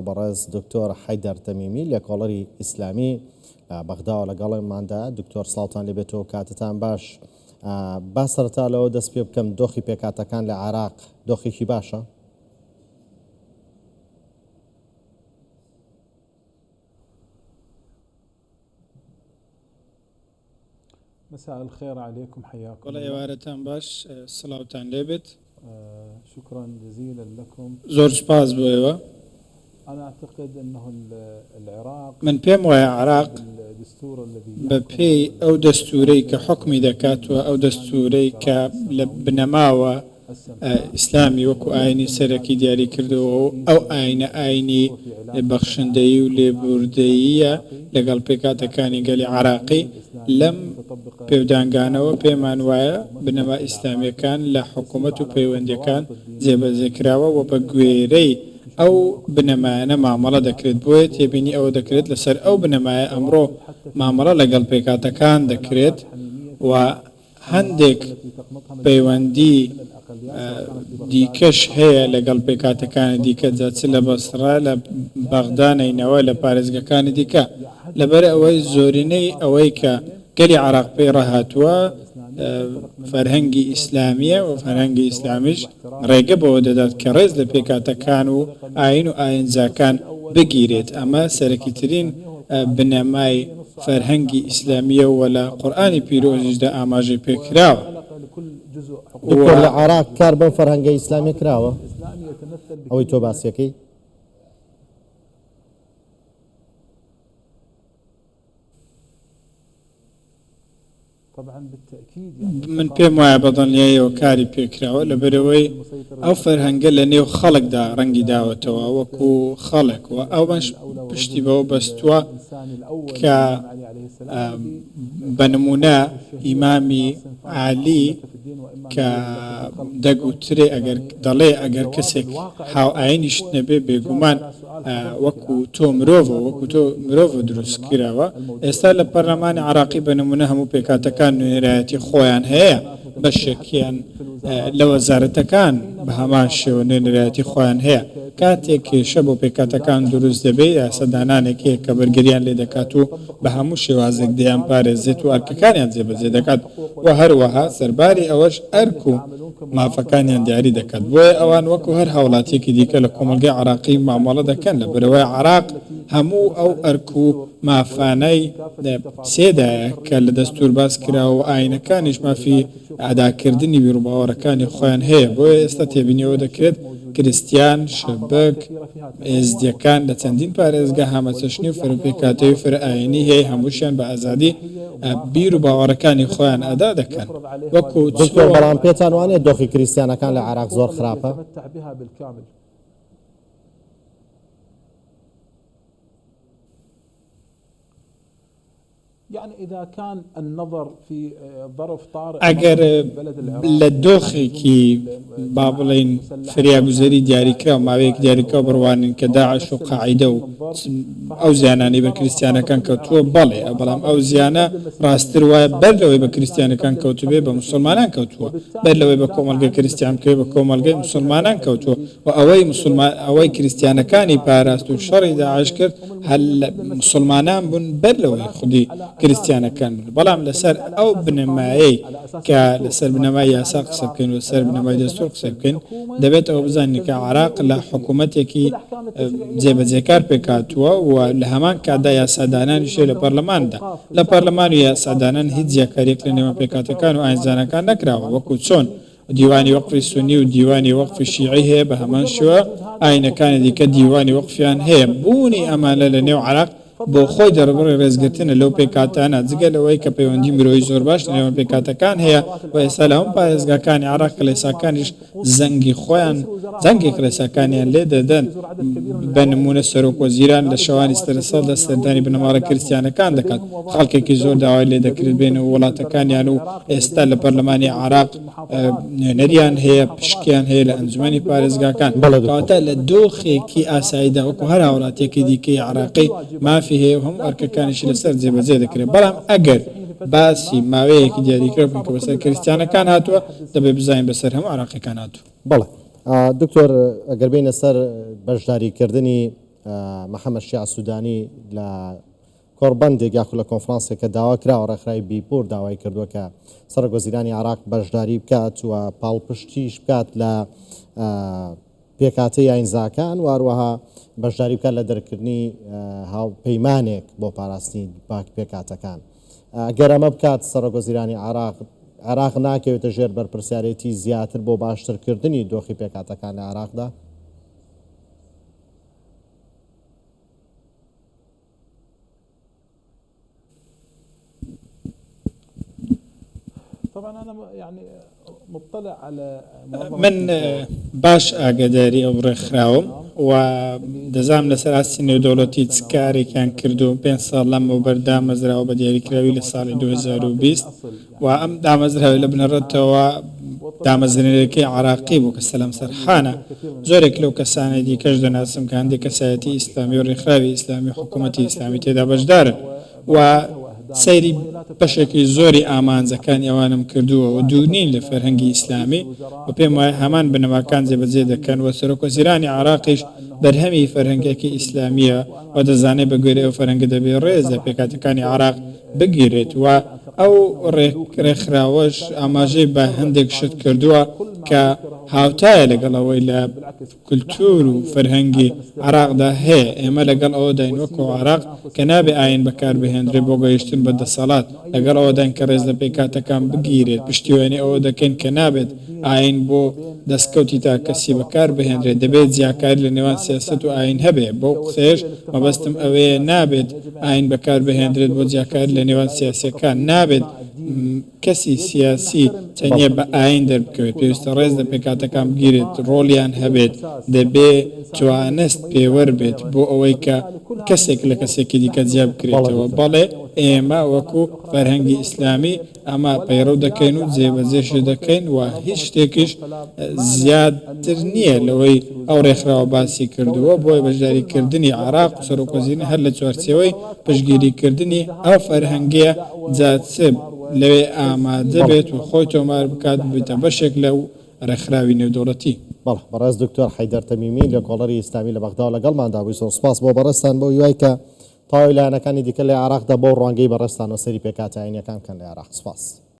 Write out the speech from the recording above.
بەڕێز دکتۆر حەیدەر تەمیمی لێکۆڵەری ئیسلامی بەغداوە لەگەڵێماندا. دکتۆر سڵاوتان لێبێتەوە، کاتتان باش. با سەرەتا لەوە دەست پێ بکەم، دۆخی پێکاتەکان لە عێراق دۆخێکی باشە؟ مساء الخير عليكم، حياكم والله ئێوارەتان باش، سڵاوتان لێبێت. شكرا جزيلا لكم. زۆر سپاس بۆ ئێوە. أنا أعتقد أنه العراق من پێم وایە عێراق الدستور الذي بە پێی ئەو دەستورەی کە حکمی دەکاتوە، ئەو دەستورەی کە لە بنەماوە ئیسلامی وەکو ئاینی سەرەکی دیاری کردەوە، ئەو ئاینە ئاینی بەخشندەیی و لێبوردەییە لەگەڵ پێکاتەکانی گەلی عێراقی. لەم پێودانگانەوە پێمان وایە بنەما ئیسلامیەکان لە حکوومەت و پەیوەندیەکان جێبەجێکراوە و بە گوێرەی ئەو بنەمایانە مامەڵە دەکرێت. بۆیە تێبینی ئەوە دەکرێت لەسەر ئەو بنەمایە ئەمڕۆ مامەڵە لەگەڵ پێکاتەکان دەکرێت و هەندێک پەیوەندی دیکەش هەیە لەگەڵ پێکاتەکانی دیکە، جاچ لە بەسڕا، لە بەغدانینەوە، لە پارێزگەکانی دیکە، لەبەر ئەوەی زۆرینەی ئەوەی کە گەلی عێراق پێی ڕاهاتووە فەرهەنگی ئیسلامیە و فەرهەنگی ئیسلامیش ڕێگە بەوە دەدات کە ڕێز لە پێکاتەکان و ئاین و ئاینجاکان بگیرێت. ئەمە سەرەکیترین بنەمای فەرهەنگی ئیسلامیە و لە قورئانی پیرۆزیشدا ئاماژەی پێکراوە. لە عێراق کار بەم فەرهەنگە ئیسلامی کراوە ئەوەی تۆ باسیەکەی؟ من پێم وایە بەدڵنیاییەوە کاری پێکراوە، لەبەرەوەی ئەو فەرهەنگە لە نێو خەڵکدا ڕەنگی داوەتەوە وەکو خەڵک، و ئەو بەش پشتی بەوە بەستووە کە بە نمونە ئیمامی عالی کە دەگوترێ ئەگەر دەڵێ ئەگەر کەسێک هاو ئاینیش نەبێ بێگومان وەکو تۆ مرۆڤە، وەکو تۆ مرۆڤە دروست کراوە. ئێستا لە پەرلەمانی عێراقی بە نمونە هەموو پێکاتەکان نوێنەرایەتی خۆیان هەیە، بەشێکیان لە وەزارەتەکان بە هەمان شێوە نوێنەرایەتی خۆیان هەیە. کاتێک کێشە بۆ پێکاتەکان دروست دەبێت، یاسەدانانێک هەیە کە بەرگریان لێ دەکات و بە هەموو شێوازێک دەیان پارێزێت و ئەرکەکانیان جێبەجێ دەکات، و هەروەها سەرباری ئەوەش ئەرک و مافەکانیان دیاری دەکات. بۆیە ئەوان وەکو هەر هاوڵاتیەکی دیکە لە کۆمەلگای عێراقی مامەڵە دەکەن، لە بەرەوەی عێراق هەموو ئەو ئەرک و مافانەی سێدایە کە لە دەستور باس کراوە و ئاینەکانیش مافی ئاداکردنی بیرروباوەڕەکانی خۆیان هەیە. بۆیە ئێستا تێبینیەوە دەکرێت کریسیان، شەبک، ئێزدیەکان لە چەندین پارێزگا هامەچەشنی و فەرپێکاتەوی فرئاینی هەیە، هەمووشیان بە ئازادی بیر و باوەڕەکانی خۆیان ئەدا دەکەن. وەکو بەڵام پێتان وانێت دۆخی کریسیانەکان لە عێراق زۆر خراپە؟ ئەگەر لە دۆخێکی با بڵێن فریابگوزەری دیاریکرا و ماوەیەک دیاریکە بڕوانین کە داعش و قاعیدە و ئەو زیانانی بە کریسیانەکان کەوتووە، بەڵێ، بەڵام ئەو زیانە ڕاستتر وایە بەر لەوەی بە کریسیانەکان کەوتوبێ بە مسلمانان کەوتووە، بەر لەوەی بە کۆمەلگەی کریسیان بکەوێ بە کۆمەلگەی مسلمانان کەوتووە، و ئەوەی کریسیانەکانی پاراست و شەڕی داعش کرد هەل مسلمانان بوون بەر لەوەی خودی کریسیانەکان بن. بەڵام لەسەر ئەو بنەمایەی کە لەسەر بنەمای یاسا قسە بکەین و سەر بنەمای دەستور قسە بکەین، دەبێت ئەوە بزانین کە عێراق لە حکوومەتێکی جێبەجێکار پێکاتووە و لە هەمان کاتدا یاسادانانیشێ لە پەرلەماندا. لە پەرلەمان و یاسادانان هیچ جیاکاریەک لە نێوان پێکاتەکان و ئاینزانەکان نەکراوە، وەکو چۆن دیوانی وەقفی سونی و دیوانی وەقفی شیعی هەیە، بە هەمان شێوە ئاینەکانی دیکە دیوانی وەقفیان هەیە. بوونی ئەمانە لە نێو عێراق بۆ خۆی دەڕبڕی ڕێزگرتنە لەو پێکاتانە، جگە لەوەی کە پەیوەندی مرۆیی زۆر باش لەنێوان پێکاتەکان هەیە، و ئێستا لە هەموو پارێزگاکانی عێراق کڵێساکانیش زەنگی خۆیان، زەنگی کڵێساکانیان لێ دەدەن. بە نمونە سەرۆک وەزیران لە شەوانی سەرسەڵ دە سەردانی بنەماڵە کریسیانەکان دەکات. خەڵکێکی زۆر داوای لێ دەکرێت بێنە وڵاتەکانیان، و ئێستا لە پەرلەمانی عێراق نوێنەریان هەیە، پشکیان هەیە لە ئەنجومەنی پارێزگاکان. کەواتە لە دۆخێکی ئاساییدا وەکو هەر هاوڵاتیەکی دیکەی عێراقی مافی هەیە و هەموو ئەرکەکانیشی لەسەر جێبەجێ دەکرێت. بەڵام ئەگەر باسی ماوەیەکی دیاریکرا بکەین کە بەسەر کریسیانەکان هاتووە، دەبێت بزانین بەسەر هەموو عێراقیەکان هاتووە. بەڵێ دکتۆر، ئەگەر بینە سەر بەشداریکردنی محەممەد شیع سوودانی لە کۆڕبەندێک یاخو لە کۆنفرانسێک کە داوا کراوە ڕێکخراوی بیپۆر داوای کردووە کە سەرۆکوەزیرانی عێراق بەشداری بکات و پاڵپشتیش بکات لە پێکهاتەی یاینزاکان و هەروەها بەشداری بکات لە دەرکردنی هاوپەیمانێک بۆ پاراستنی باک پێکهاتەکان. ئەگەر ئەمە بکات سەرۆکوەزیرانی عێراق ناکەوێتە ژێر بەرپرسیارەتی زیاتر بۆ باشترکردنی دۆخی پێکهاتەکان لە عێراقدا؟ طبعا انا يعني مطلع على من باش ئاگاداری ئەو ڕێکخراوم و دەزانم لەسەر ئاستی نێودەوڵەتی چ کارێکیان کردو 5 ساڵ لەمەوە بەردامەزراوە بە دیاریکراوی لە ساڵی 2020 و ئەم دامەزراوی لە بنەڕەتەوە دامەزرێنەکەی عراقی بوو کە سەلام سەرحانە زۆرێک لەو کەسانی دیکەش دەناسم کە هەندێک کەسایەتی ئیسلامی و ڕێکخراوی ئیسلامی حکوومەتی ئیسلامی تێدا بەشدارن و سەیری بەشێکی زۆری ئامانجەکان ئەوانم کردووە و دوونین لە فەرهەنگی ئیسلامی و پێم وایە هەمان بنەماکان جێبەجێ دەکەن و سەرۆکوەزیرانی عێراقیش بەرهەمی فەرهەنگێکی ئیسلامیە و دەزانێت بە گوێرەی ئەو فەرهەنگە دەبێ ڕێز لە پێکهاتەکانی عێراق بگیرێت و ئەو ڕێکخراوەش ئاماژەی بە هەندێک شت کردووە کە هاوتایە لەگەڵەوەی لە کولتور و فەرهەنگی عێراقدا هەیە. ئێمە لەگەڵ ئەوە داین وەکو عێراق کە نابێ ئاین بەکاربهێنرێت بۆ گەیشتن بە دەسەڵات لەگەڵ ئەوەدان کە ڕێز لە پێکهاتەکان بگیرێت پشتیوانی ئەوە دەکەین کە نابێت ئاین بۆ دەستکەوتی تا کەسی بەکار بهێنرێت دەبێت زیاکاری لە نێوان سیاست و ئاین هەبێ بۆ قسەیەش مەبەستم ئەوەیە نابێت ئاین بەکار بهێنرێت بۆ زیاکاری لە نێوان سیاسەکان نابێت کەسی سیاسی تەنیا بە ئاین دەربکەوێت پێویستە ڕێز لە پێکهاتەکان بگیرێت ڕۆڵیان هەبێت دەبێ توانست پێوەەر بێت بۆ ئەوەی کە کەسێک لە کەسێکی دیکە جیا بکرێتەوە بەڵێ ئێمە وەکو فەرهەنگی ئیسلامی ئەمە پەیڕەو دەکەین و جێبەجێش دەکەین و هیچ شتێکیش زیادتر نییە لەوەی ئەو ڕێکخراوە باسی کردووە بۆی بەشداریکردنی عێراق و سەرۆکوەزیرانی هەر لە چوارچێوەی پشتگیریکردنی ئەو فەرهەنگەیە جاچب لەوێ ئامادە بێت و خۆی تۆمار بکات بێتە بەشێک لەو ڕێکخراوی نێودەوڵەتی. بەڕێز دکتۆر حەیدەر تەمیمی لە کۆڵەری ئیسلامی لە بەغدا لەگەڵماندا بووی. سپاس بۆ بەڕێستان بۆ وای کە تاوی لایەنەکانی دیکە لە عێراقدا بۆ ڕوانگەی بەڕێستان و سەری پێکهاتە ئاینیەکان بکەن لە عێراق. سپاس.